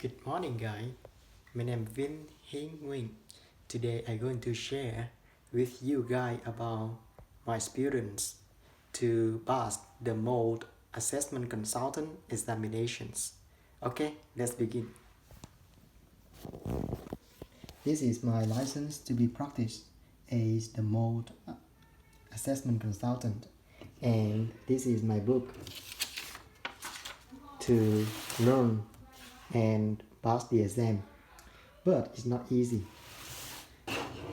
Good morning, guys. My name is Vin Hinh Nguyen. Today I'm going to share with you guys about my experience to pass the mode assessment consultant examinations. Okay, let's begin. This is my license to be practiced as the mode assessment consultant, and this is my book to learn and pass the exam. But it's not easy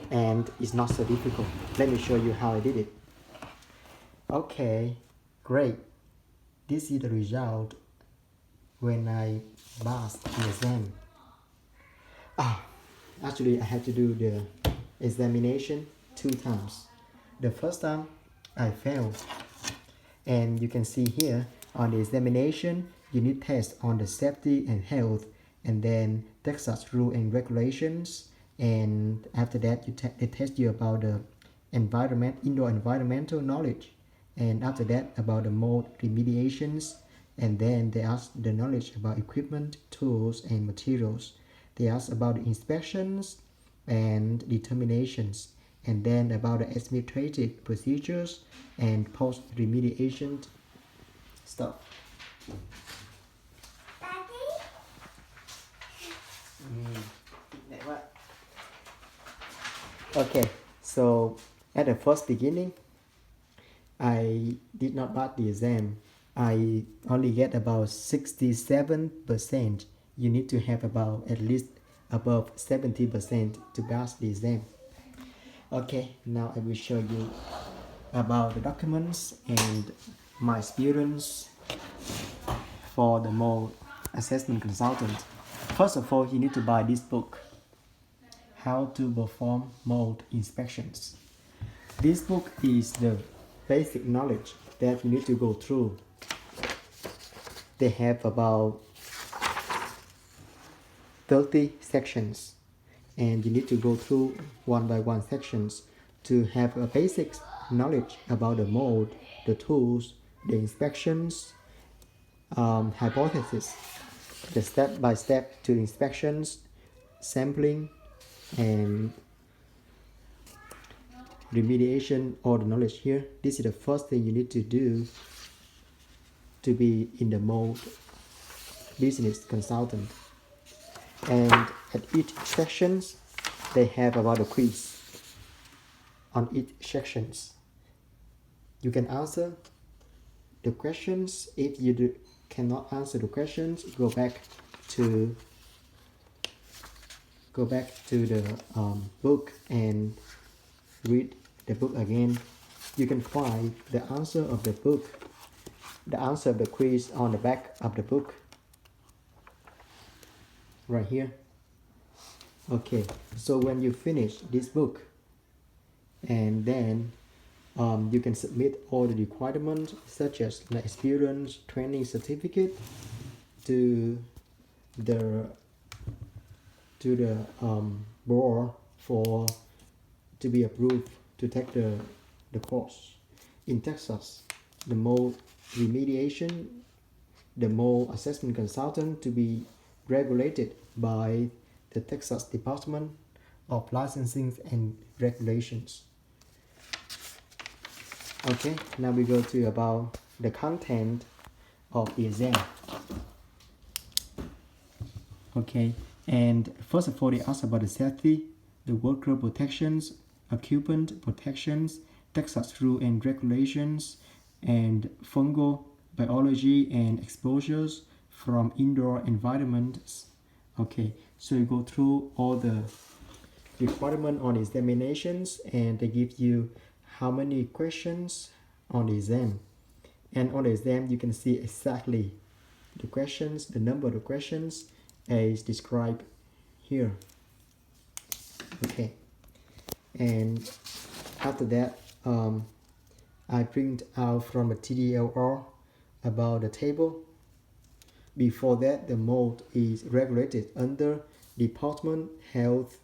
and it's not so difficult. Let me show you how I did it. Okay, great. This is the result when I passed the exam. Actually I had to do the examination 2 times. The first time I failed, and you can see here on the examination you need test on the safety and health, and then Texas rule and regulations, and after that they test you about the indoor environmental knowledge, and after that about the mold remediations, and then they ask the knowledge about equipment, tools and materials. They ask about the inspections and determinations, and then about the administrative procedures and post remediation stuff. Okay, so at the first beginning I did not pass the exam. I only get about 67%. You need to have about at least above 70% to pass the exam. Okay, now I will show you about the documents and my experience for the mode assessment consultant. First of all, you need to buy this book, How to Perform Mold Inspections. This book is the basic knowledge that you need to go through. They have about 30 sections, and you need to go through one by one sections to have a basic knowledge about the mold, the tools, the inspections, hypothesis, the step-by-step to inspections, sampling, and remediation. All the knowledge here. This is the first thing you need to do to be in the mold business consultant. And at each sections they have about a quiz on each sections. You can answer the questions. If you cannot answer the questions, go back to the book and read the book again. You can find the answer of the book, the answer of the quiz on the back of the book right here. Okay, so when you finish this book, and then you can submit all the requirements such as the experience training certificate to the board for to be approved to take the course. In Texas, the mold remediation, the mold assessment consultant to be regulated by the Texas Department of Licensing and Regulations. Okay, now we go to about the content of the exam. Okay, and first of all they ask about the safety, the worker protections, occupant protections, Texas rule and regulations, and fungal biology and exposures from indoor environments. Okay, so you go through all the requirement on examinations, and they give you how many questions on the exam. And on the exam you can see exactly the questions, the number of the questions is described here. Okay, and after that I print out from a TDLR about the table. Before that, the mold is regulated under Department's Health,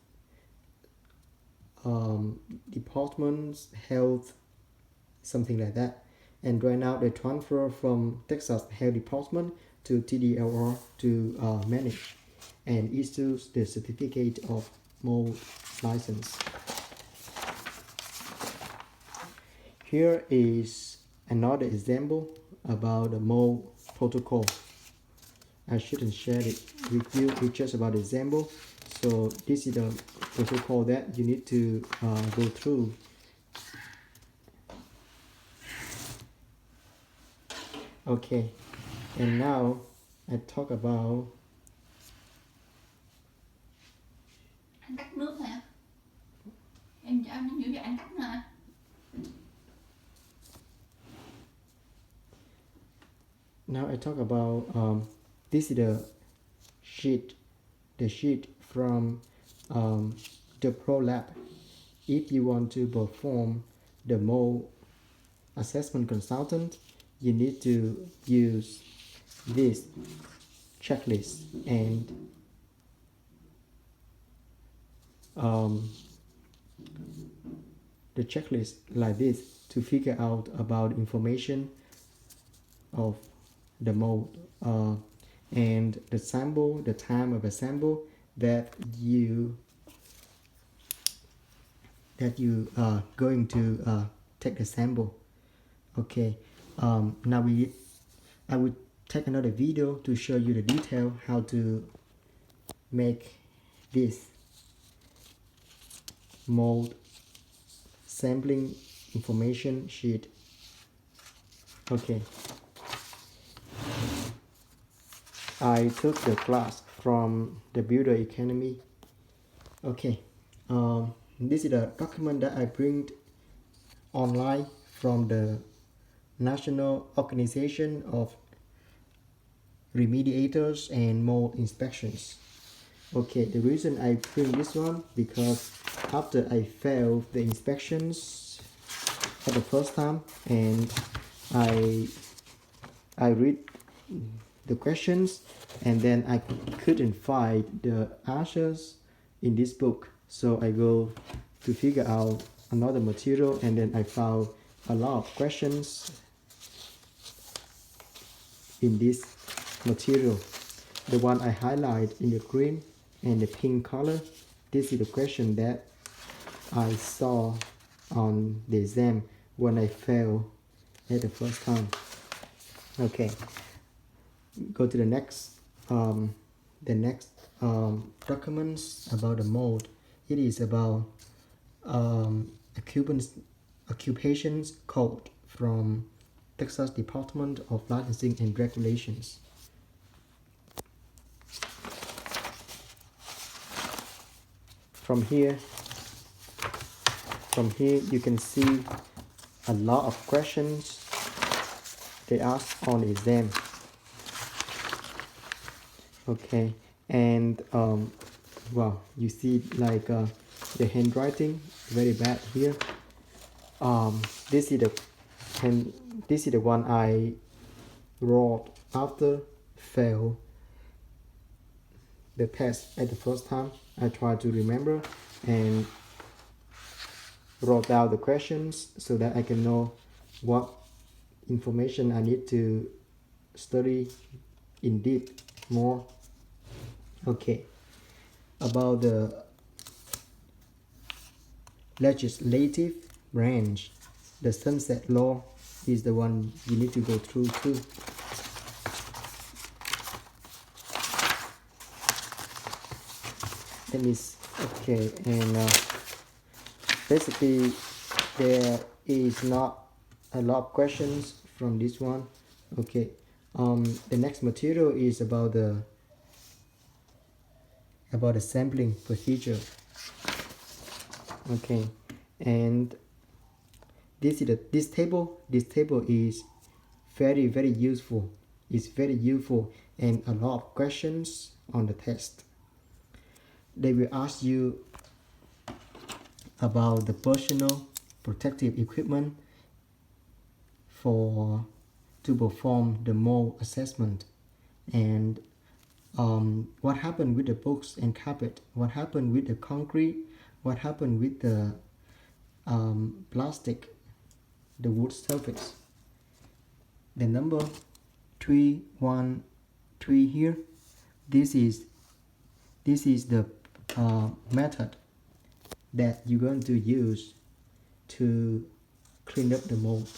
something like that. And right now they transfer from Texas Health Department to TDLR to manage. and issues the certificate of mold license. Here is another example about the mold protocol. I shouldn't share it with you, it's just about the example. So this is the protocol that you need to go through. Okay, and now I talk about Anh cắt nước hả? Em cho anh giữ cho anh cắt hả? now I talk about this is the sheet from the ProLab. If you want to perform the mold assessment consultant, you need to use this checklist and the checklist like this to figure out about information of the mold and the sample, the time of a sample that you are going to take the sample. Okay, now I will take another video to show you the detail how to make this mold sampling information sheet. Okay, I took the class from the Builder Academy. Okay, this is the document that I print online from the National Organization of Remediators and Mold Inspections. Okay, the reason I print this one because after I failed the inspections for the first time and I read the questions and then I couldn't find the answers in this book, so I go to figure out another material and then I found a lot of questions in this material. The one I highlight in the green and the pink color, this is the question that I saw on the exam when I failed at the first time. Okay, go to the next documents about the mold. It is about occupations code from Texas Department of Licensing and Regulations. From here you can see a lot of questions they ask on the exam. Okay, and well, you see like the handwriting very bad here. This is the one I wrote after fail the test at the first time. I tried to remember and wrote down the questions so that I can know what information I need to study in deep more. Okay, about the legislative branch, the Sunset Law is the one you need to go through too. Okay, and basically there is not a lot of questions from this one. Okay, the next material is about the sampling procedure. Okay, and this table is very useful. It's very useful and a lot of questions on the test. They will ask you about the personal protective equipment to perform the mold assessment, and what happened with the books and carpet, what happened with the concrete, what happened with the plastic, the wood surface. The number 313 here, this is this is the method that you're going to use to clean up the mold.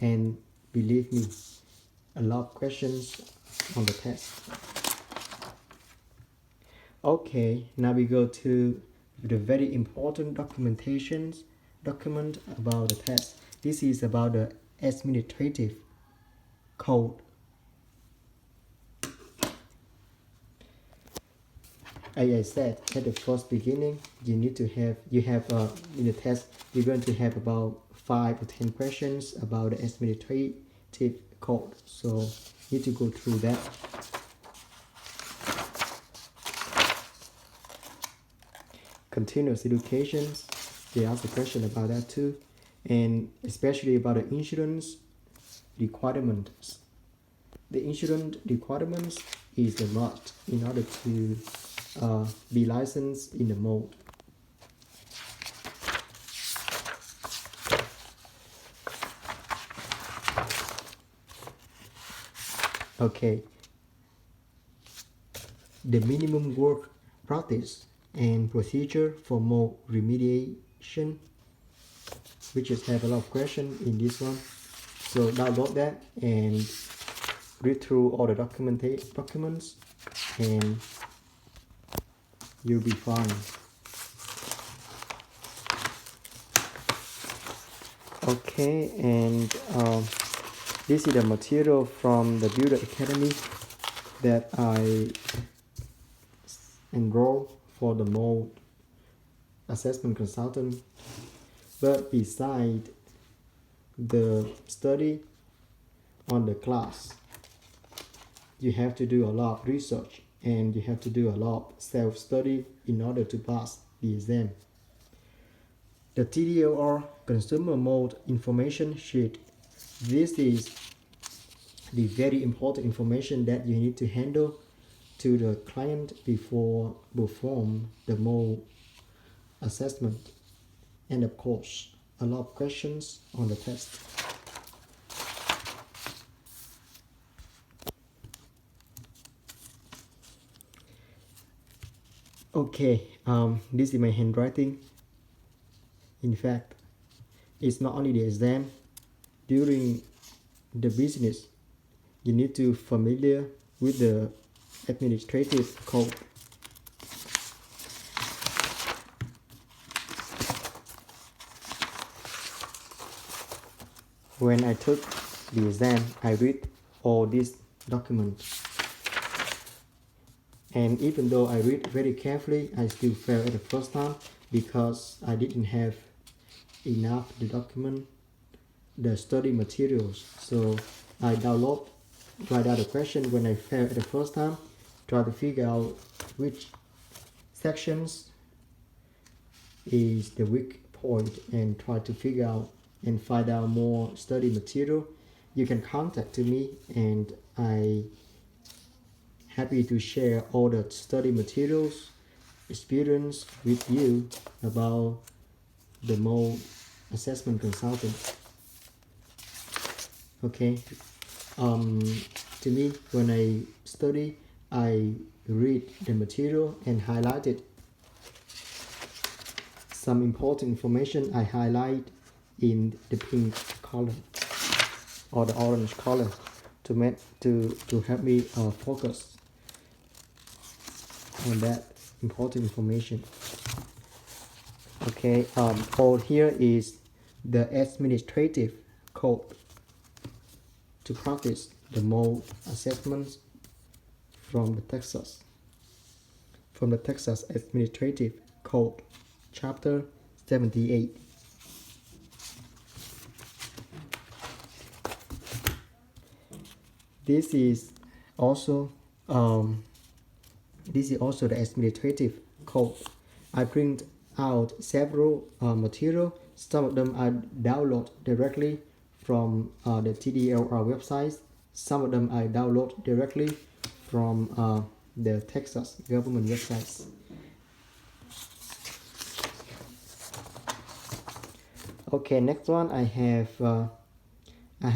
And believe me, a lot of questions on the test. Okay, now we go to the very important document about the test. This is about the administrative code. As I said at the first beginning, in the test you're going to have about 5 or 10 questions about the administrative code. So you need to go through that. Continuous education, they ask a question about that too, and especially about the insurance requirements. The insurance requirements is the must in order to be licensed in the mold. Okay, the minimum work practice and procedure for mold remediation, which is have a lot of questions in this one. So download that and read through all the documents and you'll be fine. Okay, and this is the material from the Builder Academy that I enrolled for the mold assessment consultant. But beside the study on the class, you have to do a lot of research and you have to do a lot of self-study in order to pass the exam. The TDLR Consumer Mold Information Sheet. This is the very important information that you need to handle to the client before perform the mold assessment. And of course, a lot of questions on the test. Okay, this is my handwriting. In fact, it's not only the exam. During the business, you need to familiar with the administrative code. When I took the exam, I read all these documents. And even though I read very carefully, I still failed at the first time because I didn't have enough the study materials. So I write out the question when I failed at the first time, try to figure out which sections is the weak point and try to figure out and find out more study material. You can contact me and I happy to share all the study materials experience with you about the mold assessment consultant. Okay, to me, when I study, I read the material and highlight it. Some important information I highlight in the pink color or the orange color to help me focus on that important information. Okay, all here is the administrative code to practice the mold assessments from the Texas Administrative Code, Chapter 78. This is also the administrative code. I print out several material. Some of them I download directly from the TDLR website. Some of them I download directly from the Texas government websites. Okay, next one I have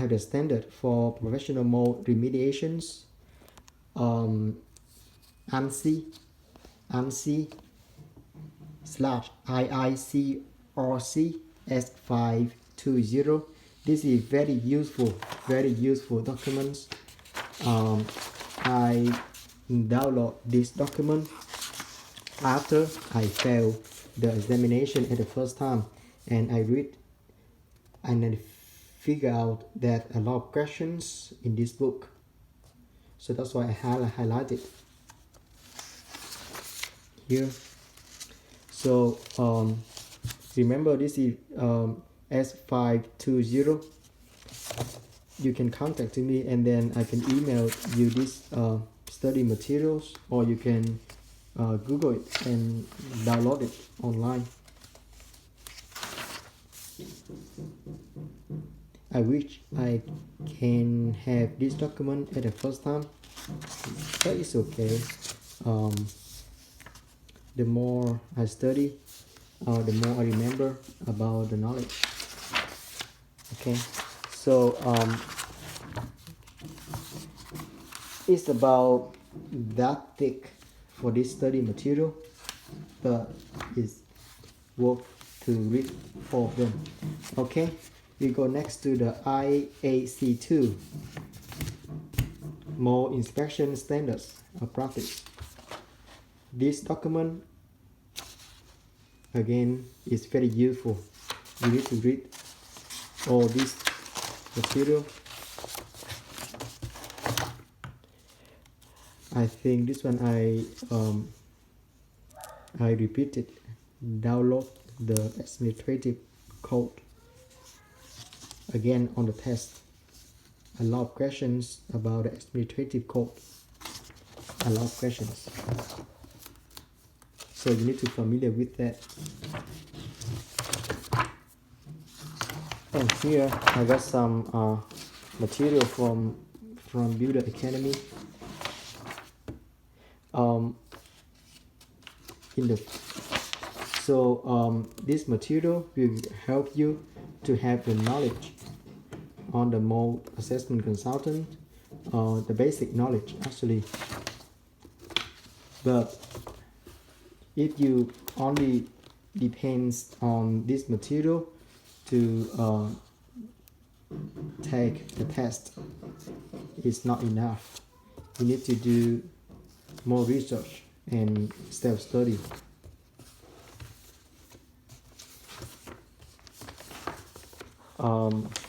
the standard for professional mold remediations. ANSI. ANSI/IICRC/S520. This is very useful documents. I download this document after I failed the examination at the first time, and I read and then figure out that a lot of questions in this book. So that's why I highlighted here. So remember, this is S520. You can contact me, and then I can email you this study materials, or you can Google it and download it online. I wish I can have this document at the first time, but it's okay. The more I study, the more I remember about the knowledge. Okay, so it's about that thick for this study material, but it's worth to read all of them. Okay, we go next to the IAC2, Mold Inspection Standards of Practice. This document again is very useful. You need to read all this material. I think this one I repeated. Download the administrative code again on the test. A lot of questions about the administrative code. A lot of questions. So you need to be familiar with that. And here I got some material from Builder Academy. This material will help you to have the knowledge on the mold assessment consultant, the basic knowledge actually. But if you only depends on this material to take the test, it's not enough. You need to do more research and self-study.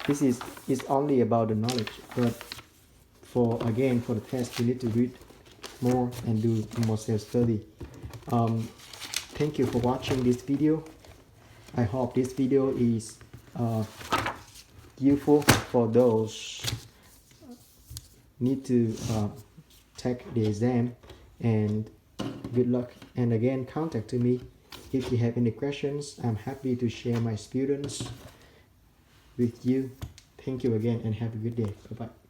This is only about the knowledge, but for the test you need to read more and do more self-study. Thank you for watching this video. I hope this video is useful for those need to take the exam, and good luck. And again, contact me if you have any questions. I'm happy to share my experience with you. Thank you again and have a good day. Bye bye.